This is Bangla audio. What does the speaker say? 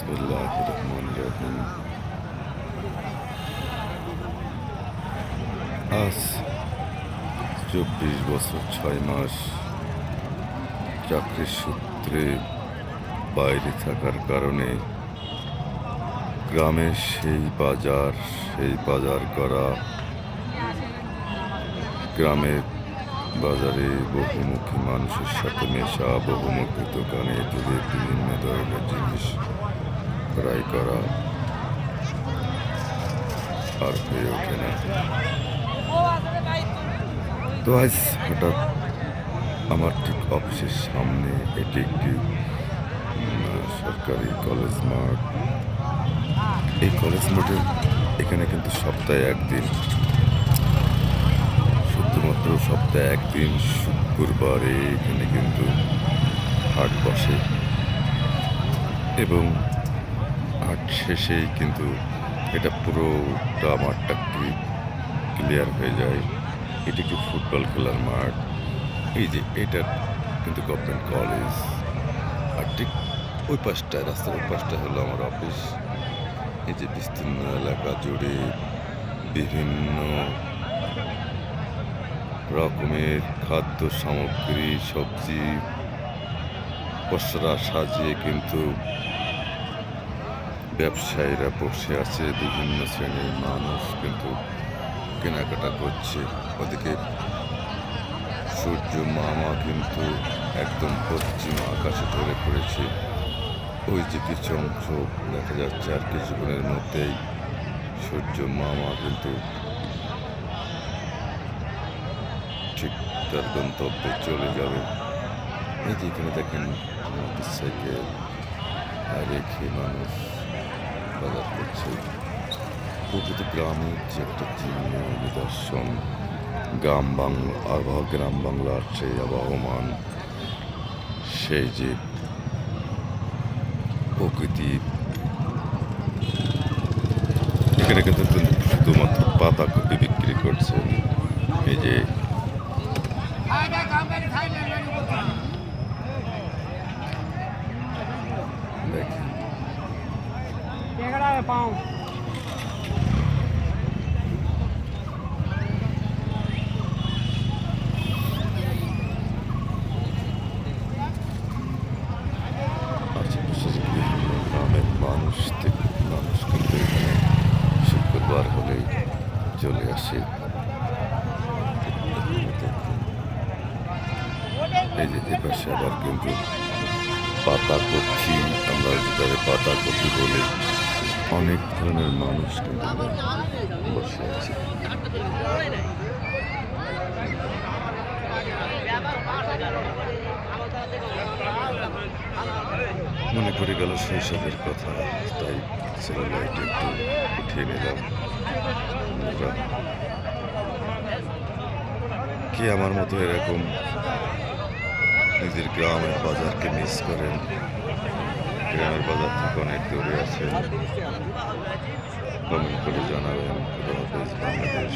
বিসমিল্লাহির রহমানির রহিম। আজ 24 বছর 6 মাস চাকরির সূত্রে বাইরে থাকার কারণে গ্রামের সেই বাজার করা গ্রামের বাজারে বহুমুখী মানুষের সাথে মেশা, বহুমুখী দোকানে থেকে বিভিন্ন ধরনের জিনিস ক্রয় করা আর হয়ে ওঠে না। তো আজ হঠাৎ আমার ঠিক অফিসের সামনে এটি একটি সরকারি কলেজ মাঠ। এই কলেজ মাঠে এখানে কিন্তু সপ্তাহে একদিন, শুধুমাত্র সপ্তাহে একদিন শুক্রবারে এখানে কিন্তু হাট বসে এবং হাট শেষেই কিন্তু এটা পুরোটা মাঠটা ক্লিয়ার হয়ে যায়। এটি একটি ফুটবল খেলার মাঠ। এই যে এটা কিন্তু গভর্নমেন্ট কলেজ, আর ঠিক ওই পাশটায়, রাস্তার ওই পাশটায় হলো আমার অফিস। এই যে বিস্তীর্ণ এলাকা জুড়ে বিভিন্ন রকমের খাদ্য সামগ্রী, সবজি পসরা সাজিয়ে কিন্তু ব্যবসায়ীরা বসে আছে। বিভিন্ন শ্রেণীর মানুষ কিন্তু কেনাকাটা করছে। ওদিকে সূর্য মামা কিন্তু একদম পশ্চিম আকাশে ধরে পড়েছে। ওই যে কিছু অংশ দেখা যাচ্ছে, আর কিছুক্ষণের মধ্যেই সূর্য মামা কিন্তু ঠিক তার গন্তব্যে চলে যাবে। এই যে এখানে দেখেন মোটর সাইকেল রেখে মানুষ বাজার করছে। প্রকৃতি গ্রামের যে একটা চিহ্ন নিদর্শন, গ্রাম বাংলার সেই আবহমান, সেই যে প্রকৃতি। এখানে কিন্তু শুধুমাত্র পাতাকপি বিক্রি করছে। এই যে দেখেন আশেপাশের বিভিন্ন গ্রামের মানুষ কিন্তু এখানে শুক্রবার হলেই চলে আসে। এই যে এপাশে আবার কিন্তু পাতাকপি, আমরা যেটাকে পাতাকপি বলি, অনেক ধরনের মানুষ কিন্তু বসে আছে। মনে পড়ে গেল শৈশবের কথা, তাই লাইট একটু উঠিয়ে নিলাম। কি আমার মতো এরকম নিজের গ্রামের বাজারকে মিস করেন? গ্রামের বাজার থেকে অনেক দূরে আছেন, কমেন্ট করে জানাবেন। খোদা হাফেজ বাংলাদেশ।